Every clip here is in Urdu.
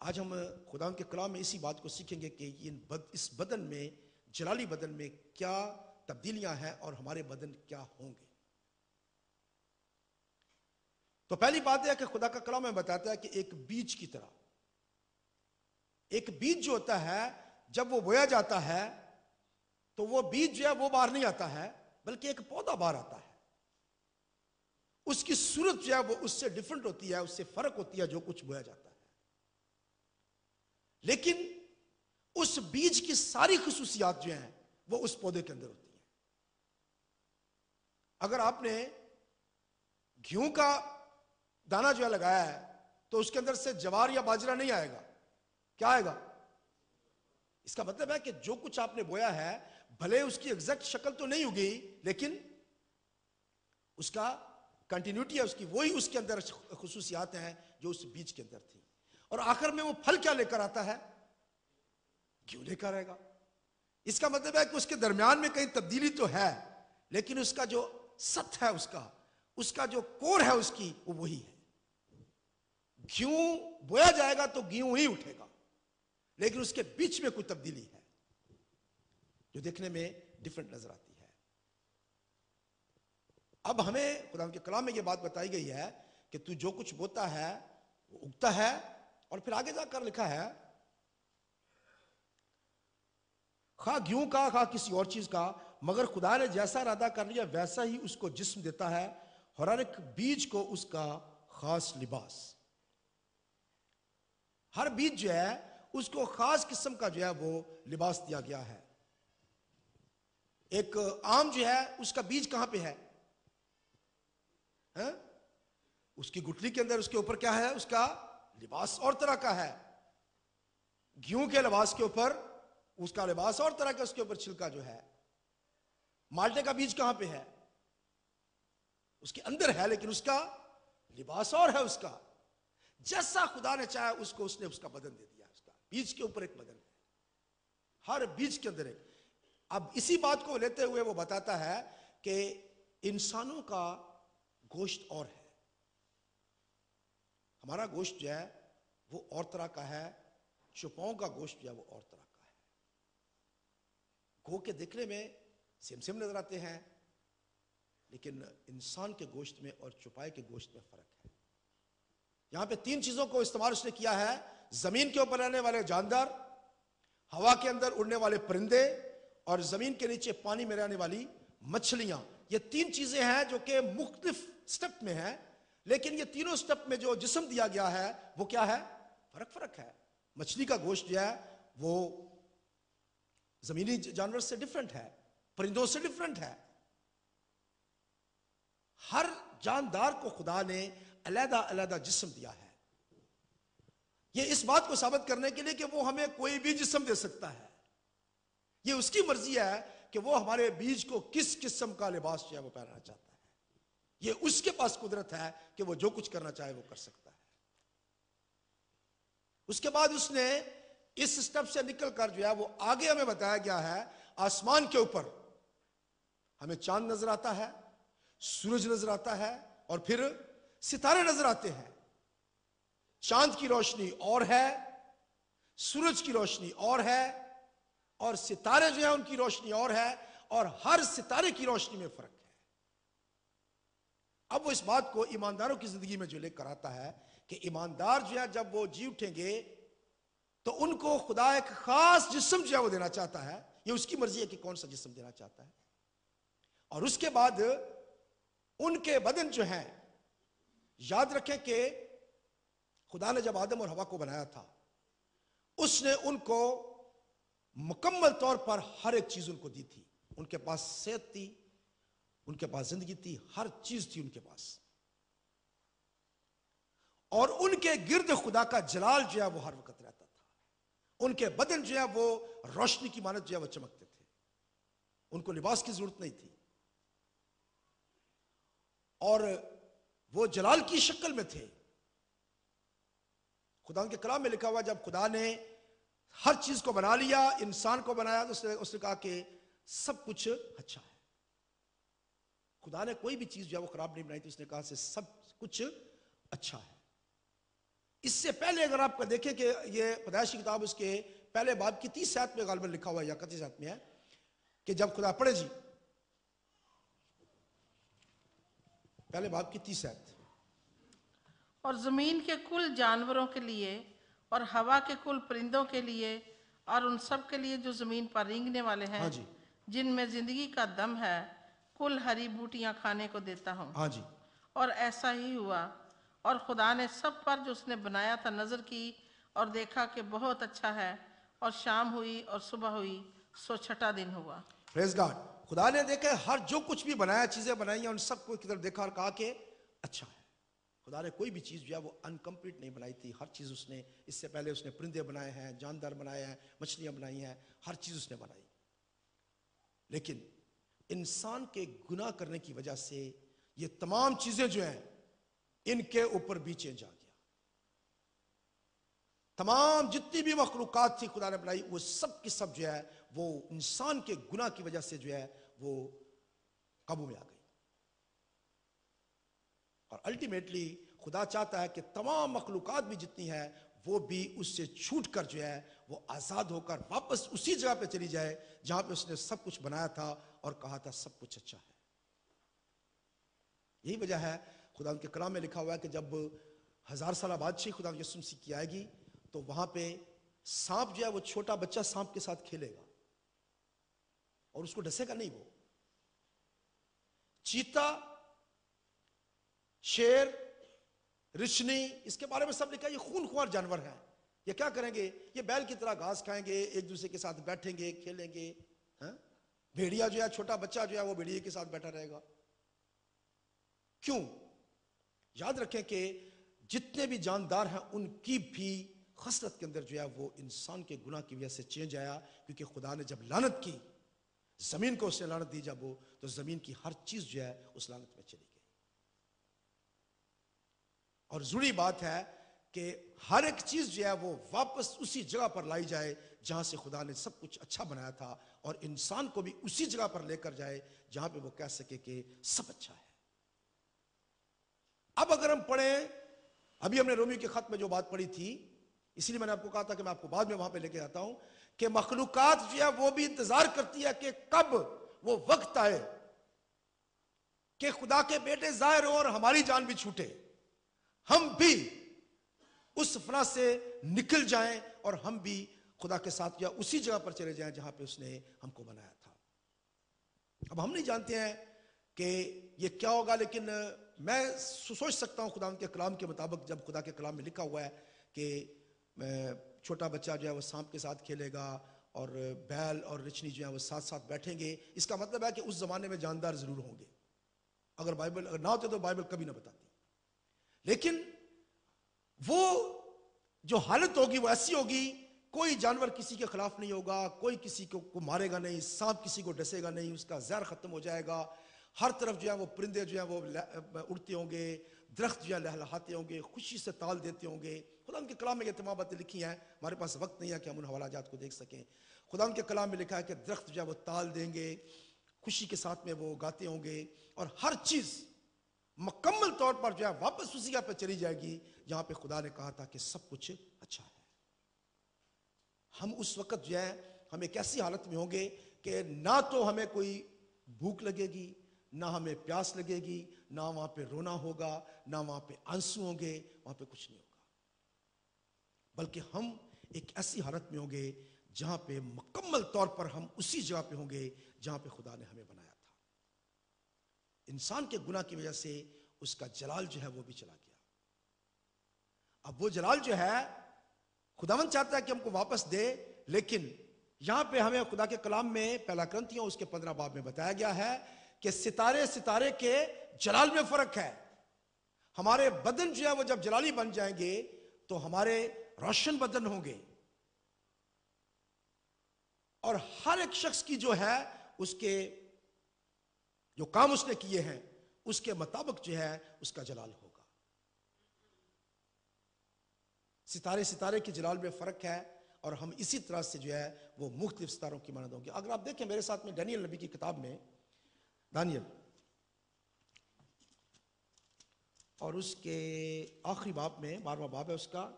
آج ہم خدا کے کلام میں اسی بات کو سیکھیں گے کہ اس بدن میں، جلالی بدن میں کیا تبدیلیاں ہیں اور ہمارے بدن کیا ہوں گے۔ تو پہلی بات ہے کہ خدا کا کلام ہمیں بتاتا ہے کہ ایک بیج کی طرح، ایک بیج جو ہوتا ہے جب وہ بویا جاتا ہے تو وہ بیج جو ہے وہ باہر نہیں آتا ہے، بلکہ ایک پودا باہر آتا ہے۔ اس کی صورت جو ہے وہ اس سے ڈیفرنٹ ہوتی ہے، اس سے فرق ہوتی ہے جو کچھ بویا جاتا ہے، لیکن اس بیج کی ساری خصوصیات جو ہیں وہ اس پودے کے اندر ہوتی ہیں۔ اگر آپ نے گیہوں کا دانہ جو ہے لگایا ہے تو اس کے اندر سے جوار یا باجرہ نہیں آئے گا، کیا آئے گا؟ اس کا مطلب ہے کہ جو کچھ آپ نے بویا ہے بھلے اس کی ایگزیکٹ شکل تو نہیں ہوگی، لیکن اس کا کنٹینیوٹی ہے، اس کی وہی اس کے اندر خصوصیات ہیں جو اس بیج کے اندر تھی۔ اور آخر میں وہ پھل کیا لے کر آتا ہے؟ گیہوں لے کر آئے گا۔ اس کا مطلب ہے کہ اس کے درمیان میں کئی تبدیلی تو ہے، لیکن اس کا جو ست ہے، اس کا جو کور ہے اس کی، وہ وہی ہے۔ گیہوں بویا جائے گا تو گیہوں ہی اٹھے گا، لیکن اس کے بیچ میں کوئی تبدیلی ہے جو دیکھنے میں ڈیفرنٹ نظر آتی ہے۔ اب ہمیں خدا کے کلام میں یہ بات بتائی گئی ہے کہ تو جو کچھ بوتا ہے وہ اگتا ہے، اور پھر آگے جا کر لکھا ہے خواہ گیہوں کا خواہ کسی اور چیز کا، مگر خدا نے جیسا ارادہ کر لیا ویسا ہی اس کو جسم دیتا ہے، اور ہر ایک بیج کو اس کا خاص لباس۔ ہر بیج جو ہے اس کو خاص قسم کا جو ہے وہ لباس دیا گیا ہے۔ ایک آم جو ہے اس کا بیج کہاں پہ ہے؟ اس کی گٹلی کے اندر، اس کے اوپر کیا ہے؟ اس کا لباس اور طرح کا ہے۔ گیہوں کے لباس کے اوپر اس کا لباس اور طرح کا، اس کے اوپر چھلکا جو ہے۔ مالٹے کا بیج کہاں پہ ہے؟ اس کے اندر ہے، لیکن اس کا لباس اور ہے۔ اس کا جیسا خدا نے چاہا اس کو اس نے اس کا بدن دے دیا۔ اس کا بیج کے اوپر ایک بدن ہے، ہر بیج کے اندر ایک۔ اب اسی بات کو لیتے ہوئے وہ بتاتا ہے کہ انسانوں کا گوشت اور ہے، ہمارا گوشت جو ہے وہ اور طرح کا ہے، چوپاؤں کا گوشت جو ہے وہ اور طرح کا ہے۔ گو کے دیکھنے میں سیم نظر آتے ہیں، لیکن انسان کے گوشت میں اور چوپائے کے گوشت میں فرق ہے۔ یہاں پہ 3 چیزوں کو استعمال اس نے کیا ہے: زمین کے اوپر رہنے والے جاندار، ہوا کے اندر اڑنے والے پرندے، اور زمین کے نیچے پانی میں رہنے والی مچھلیاں۔ یہ 3 چیزیں ہیں جو کہ مختلف سٹیپ میں ہیں، لیکن یہ تینوں سٹیپ میں جو جسم دیا گیا ہے وہ کیا ہے؟ فرق ہے۔ مچھلی کا گوشت جو ہے وہ زمینی جانور سے ڈیفرنٹ ہے، پرندوں سے ڈیفرنٹ ہے۔ ہر جاندار کو خدا نے علیحدہ علیحدہ جسم دیا ہے، یہ اس بات کو ثابت کرنے کے لیے کہ وہ ہمیں کوئی بھی جسم دے سکتا ہے۔ یہ اس کی مرضی ہے کہ وہ ہمارے بیج کو کس قسم کا لباس جو ہے وہ پہننا چاہتا ہے۔ یہ اس کے پاس قدرت ہے کہ وہ جو کچھ کرنا چاہے وہ کر سکتا ہے۔ اس کے بعد اس نے اس سٹیپ سے نکل کر جو ہے وہ آگے ہمیں بتایا گیا ہے، آسمان کے اوپر ہمیں چاند نظر آتا ہے، سورج نظر آتا ہے، اور پھر ستارے نظر آتے ہیں۔ چاند کی روشنی اور ہے، سورج کی روشنی اور ہے، اور ستارے جو ہیں ان کی روشنی اور ہے، اور ہر ستارے کی روشنی میں فرق ہے۔ اب وہ اس بات کو ایمانداروں کی زندگی میں جو لے کر آتا ہے کہ ایماندار جو ہے جب وہ جی اٹھیں گے تو ان کو خدا ایک خاص جسم جو ہے وہ دینا چاہتا ہے۔ یہ اس کی مرضی ہے کہ کون سا جسم دینا چاہتا ہے، اور اس کے بعد ان کے بدن جو ہیں، یاد رکھیں کہ خدا نے جب آدم اور حوا کو بنایا تھا اس نے ان کو مکمل طور پر ہر ایک چیز ان کو دی تھی۔ ان کے پاس صحت تھی، ان کے پاس زندگی تھی، ہر چیز تھی ان کے پاس، اور ان کے گرد خدا کا جلال جو ہے وہ ہر وقت رہتا تھا۔ ان کے بدن جو ہے وہ روشنی کی مانند جو ہے وہ چمکتے تھے، ان کو لباس کی ضرورت نہیں تھی، اور وہ جلال کی شکل میں تھے۔ خدا کے کلام میں لکھا ہوا جب خدا نے ہر چیز کو بنا لیا، انسان کو بنایا، تو اس نے کہا کہ سب کچھ اچھا ہے۔ خدا نے کوئی بھی چیز جو ہے وہ خراب نہیں بنائی تھی، اس نے کہا کہ سب کچھ اچھا ہے۔ اس سے پہلے اگر آپ دیکھیں کہ یہ پیدائش کی کتاب اس کے پہلے باب کی 30 آیت میں غالباً لکھا ہوا ہے یا 31 آیت میں ہے کہ جب خدا پڑھے جی پہلے باب کی 30 آیت. اور زمین کے کل جانوروں کے لیے اور ہوا کے کل پرندوں کے لیے اور ان سب کے لیے جو زمین پر رینگنے والے ہیں ہاں جی جن میں زندگی کا دم ہے کل ہری بوٹیاں کھانے کو دیتا ہوں. ہاں جی اور ایسا ہی ہوا اور خدا نے سب پر جو اس نے بنایا تھا نظر کی اور دیکھا کہ بہت اچھا ہے. اور شام ہوئی اور صبح ہوئی سو چھٹا دن ہوا. پریز گاڈ. خدا نے دیکھا ہر جو کچھ بھی بنایا چیزیں بنائی ہیں ان سب کو کی طرف دیکھا اور کہا کہ اچھا ہے. خدا نے کوئی بھی چیز جو ہے وہ انکمپلیٹ نہیں بنائی تھی. ہر چیز اس نے اس سے پہلے اس نے پرندے بنائے ہیں جاندار بنائے ہیں مچھلیاں بنائی ہیں ہر چیز اس نے بنائی. لیکن انسان کے گناہ کرنے کی وجہ سے یہ تمام چیزیں جو ہیں ان کے اوپر بھی چینج آ گیا. تمام جتنی بھی مخلوقات تھی خدا نے بنائی وہ سب کی سب جو ہے وہ انسان کے گناہ کی وجہ سے جو ہے وہ قابو میں آ گئی. اور الٹیمیٹلی خدا چاہتا ہے کہ تمام مخلوقات بھی جتنی ہے وہ بھی اس سے چھوٹ کر جو ہے وہ آزاد ہو کر واپس اسی جگہ پہ چلی جائے جہاں پہ اس نے سب کچھ بنایا تھا اور کہا تھا سب کچھ اچھا ہے. یہی وجہ ہے خدا ان کے کلام میں لکھا ہوا ہے کہ جب 1000 سالہ بادشاہی خدا یسوع مسیح کی آئے گی تو وہاں پہ سانپ جو ہے وہ چھوٹا بچہ سانپ کے ساتھ کھیلے گا اور اس کو ڈسے گا نہیں. وہ چیتا شیر رچنی اس کے بارے میں سب لکھا ہے یہ خون خوار جانور ہیں. یہ کیا کریں گے یہ بیل کی طرح گھاس کھائیں گے ایک دوسرے کے ساتھ بیٹھیں گے کھیلیں گے. بھیڑیا جو ہے چھوٹا بچہ جو ہے وہ بھیڑیے کے ساتھ بیٹھا رہے گا. کیوں؟ یاد رکھیں کہ جتنے بھی جاندار ہیں ان کی بھی خصلت کے اندر جو ہے وہ انسان کے گناہ کی وجہ سے چینج آیا. کیونکہ خدا نے جب لعنت کی زمین کو اس نے لعنت دی جب وہ تو زمین کی ہر چیز جو ہے اس لعنت میں چلی گئی. اور ضروری بات ہے کہ ہر ایک چیز جو ہے وہ واپس اسی جگہ پر لائی جائے جہاں سے خدا نے سب کچھ اچھا بنایا تھا اور انسان کو بھی اسی جگہ پر لے کر جائے جہاں پہ وہ کہہ سکے کہ سب اچھا ہے. اب اگر ہم پڑھیں ابھی ہم نے رومیو کے خط میں جو بات پڑھی تھی اسی لیے میں نے آپ کو کہا تھا کہ میں آپ کو بعد میں وہاں پہ لے کے آتا ہوں کہ مخلوقات جو ہے وہ بھی انتظار کرتی ہے کہ کب وہ وقت آئے کہ خدا کے بیٹے ظاہر ہو اور ہماری جان بھی چھوٹے ہم بھی اس فنا سے نکل جائیں اور ہم بھی خدا کے ساتھ یا اسی جگہ پر چلے جائیں جہاں پہ اس نے ہم کو بنایا تھا. اب ہم نہیں جانتے ہیں کہ یہ کیا ہوگا لیکن میں سوچ سکتا ہوں خدا کے کلام کے مطابق جب خدا کے کلام میں لکھا ہوا ہے کہ چھوٹا بچہ جو ہے وہ سانپ کے ساتھ کھیلے گا اور بیل اور رچنی جو ہے وہ ساتھ ساتھ بیٹھیں گے. اس کا مطلب ہے کہ اس زمانے میں جاندار ضرور ہوں گے. اگر بائبل اگر نہ ہوتے تو بائبل کبھی نہ بتاتی. لیکن وہ جو حالت ہوگی وہ ایسی ہوگی کوئی جانور کسی کے خلاف نہیں ہوگا کوئی کسی کو مارے گا نہیں سانپ کسی کو ڈسے گا نہیں اس کا زہر ختم ہو جائے گا. ہر طرف جو ہے وہ پرندے جو ہیں وہ اڑتے ہوں گے درخت جو ہے لہلہاتے ہوں گے خوشی سے تال دیتے ہوں گے. خدا ان کے کلام میں یہ تمام باتیں لکھی ہیں ہمارے پاس وقت نہیں ہے کہ ہم ان حوالہ جات کو دیکھ سکیں. خدا ان کے کلام میں لکھا ہے کہ درخت جو ہے وہ تال دیں گے خوشی کے ساتھ میں وہ گاتے ہوں گے اور ہر چیز مکمل طور پر جو ہے واپس اسی جگہ پہ چلی جائے گی جہاں پہ خدا نے کہا تھا کہ سب کچھ اچھا ہے. ہم اس وقت جو ہے ہم ایک ایسی حالت میں ہوں گے کہ نہ تو ہمیں کوئی بھوک لگے گی نہ ہمیں پیاس لگے گی نہ وہاں پہ رونا ہوگا نہ وہاں پہ آنسو ہوں گے وہاں پہ کچھ نہیں ہوگا بلکہ ہم ایک ایسی حالت میں ہوں گے جہاں پہ مکمل طور پر ہم اسی جگہ پہ ہوں گے جہاں پہ خدا نے ہمیں بنایا تھا. انسان کے گناہ کی وجہ سے اس کا جلال جو ہے وہ بھی چلا گیا. اب وہ جلال جو ہے خداوند چاہتا ہے کہ ہم کو واپس دے لیکن یہاں پہ ہمیں خدا کے کلام میں پہلا کرنتھیوں اس کے 15 باب میں بتایا گیا ہے کہ ستارے کے جلال میں فرق ہے. ہمارے بدن جو ہے وہ جب جلالی بن جائیں گے تو ہمارے روشن بدن ہوں گے اور ہر ایک شخص کی جو ہے اس کے جو کام اس نے کیے ہیں اس کے مطابق جو ہے اس کا جلال ہوگا. ستارے کے جلال میں فرق ہے اور ہم اسی طرح سے جو ہے وہ مختلف ستاروں کی مانند ہوں گے. اگر آپ دیکھیں میرے ساتھ میں دانیل نبی کی کتاب میں دانیل اور اس کے آخری باب میں 12واں باب ہے اس کا،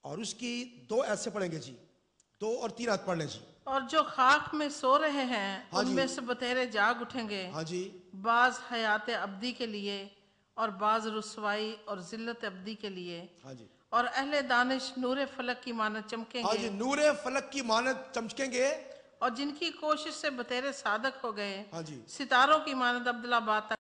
اور اس کی 2 آیت سے پڑھیں گے جی، 2 اور 3 آیت پڑھ لیں جی۔ اور جو خاک میں سو رہے ہیں ہاں ان جی، میں سے بتیرے جاگ اٹھیں گے، ہاں جی، بعض حیات ابدی کے لیے اور بعض رسوائی اور ذلت ابدی کے لیے، ہاں جی، اور اہل دانش نور فلک کی مانند چمکیں ہاں گے، جی، نور فلک کی مانند چمکیں گے، اور جن کی کوشش سے بتیرے صادق ہو گئے ہاں جی، ستاروں کی مانند عبدالآباد تک